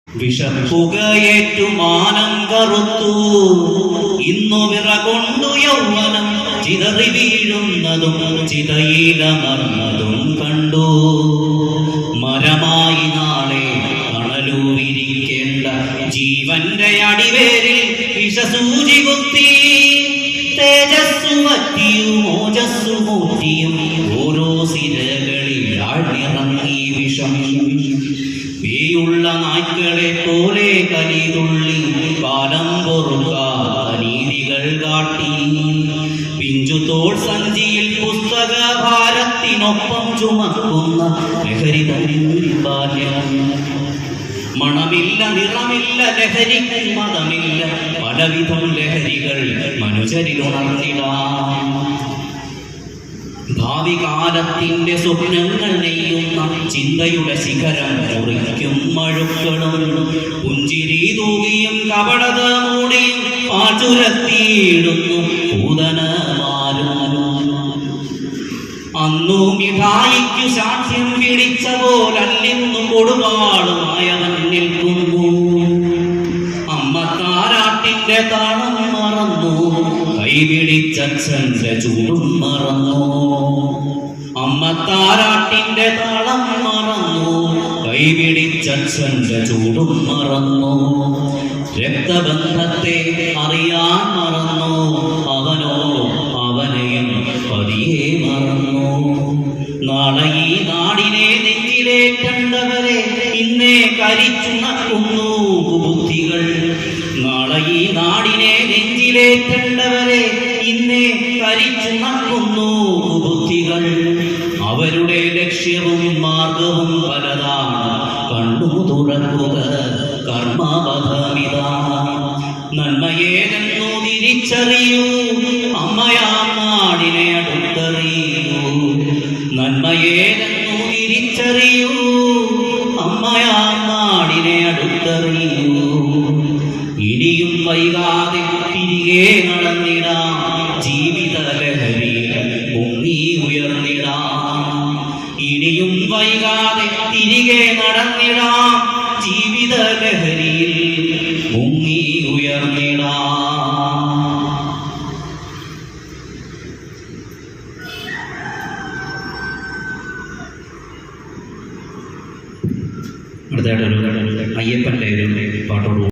വിഷപ്പുകയേറ്റു മാനം കറുത്തു, ഇന്നു വിറകൊണ്ടു യൗവനം ചിതറി വീഴുന്നതും ചിതയിലമർന്നതും കണ്ടു. മരമായി നാളെ തണലൂരിക്കേണ്ട ജീവന്റെ അടിവേരിൽ വിഷസൂചി കുത്തി. തേജസ്സു വറ്റിയും ഓജസ്സു മൂറ്റിയും ഓരോ സിരകളിൽ ആഴ്ന്നിറങ്ങി വിഷം. പേയുള്ള നായ്ക്കളെ പോലെ കലിതുള്ളി കാലം പൊറുക്കാത്ത നീതികൾ കാട്ടി. പിഞ്ചുതോൾ സഞ്ചിയിൽ പുസ്തക ഭാരത്തിനൊപ്പം ചുമക്കുന്ന ലഹരി ബാല്യം. മണമില്ല, നിറമില്ല, ലഹരിക്ക് മതമില്ല, പലവിധം ലഹരികൾ മനുഷ്യരിലുണർത്തിടാം. ഭാവി കാലത്തിന്റെ സ്വപ്നങ്ങൾ നെയ്യുന്ന ചിന്തയുടെ ശിഖരം മുറിക്കും മഴുക്കളും. പുഞ്ചിരി തൂകിയും കപടത മൂടിയും പാചുരത്തിയിടുന്നു പൂതനമാരും. അന്നു മിഠായിക്കു സാക്ഷ്യം പിടിച്ച പോലല്ലിന്നു കൊടുവാളുമായവൻ നിൽക്കുന്നു. അമ്മ താരാട്ടിന്റെ താളം മറന്നു, കൈപിടിച്ചച്ഛന്റെ ചൂടും മറന്നു. അമ്മ താരാട്ടിന്റെ താളം മറന്നു, കൈപിടിച്ചച്ഛന്റെ ചൂടും മറന്നു. രക്തബന്ധത്തെ അറിയാൻ മറന്നു, അവനോ അവനെയും പതിയെ മറന്നു. നാളെ ഈ നാടിനെ നെഞ്ചിലെ കണ്ടവരെ ഇന്നേ കരിച്ചുണക്കുന്നു ബുദ്ധികൾ. നാളെ ഈ നാടിനെ നെഞ്ചിലെ കണ്ടവരെ ഇന്നേ കരിച്ചുണക്കുന്നു ബുദ്ധികൾ. അവരുടെ ലക്ഷ്യവും മാർഗവും പലതാണ്, കണ്ണു തുറക്കുക കർമ്മപഥമിതാ. നന്മയേതെന്നു തിരിച്ചറിയൂ, അമ്മയാം നാടിനെ അടുത്തറിയൂ. നന്മയേതെന്നു തിരിച്ചറിയൂ, അമ്മയാം നാടിനെ അടുത്തറിയൂ. ഇനിയും വൈകാതെ തിരികെ നടന്നിടാം, ജീവിത ലഹരി മുങ്ങി ഉയർന്നിടാം. ഇനിയും വൈകാതെ തിരികെ നടന്നിടാം, ജീവിത ലഹരിയിൽ മുങ്ങി ഉയർന്നിടാം.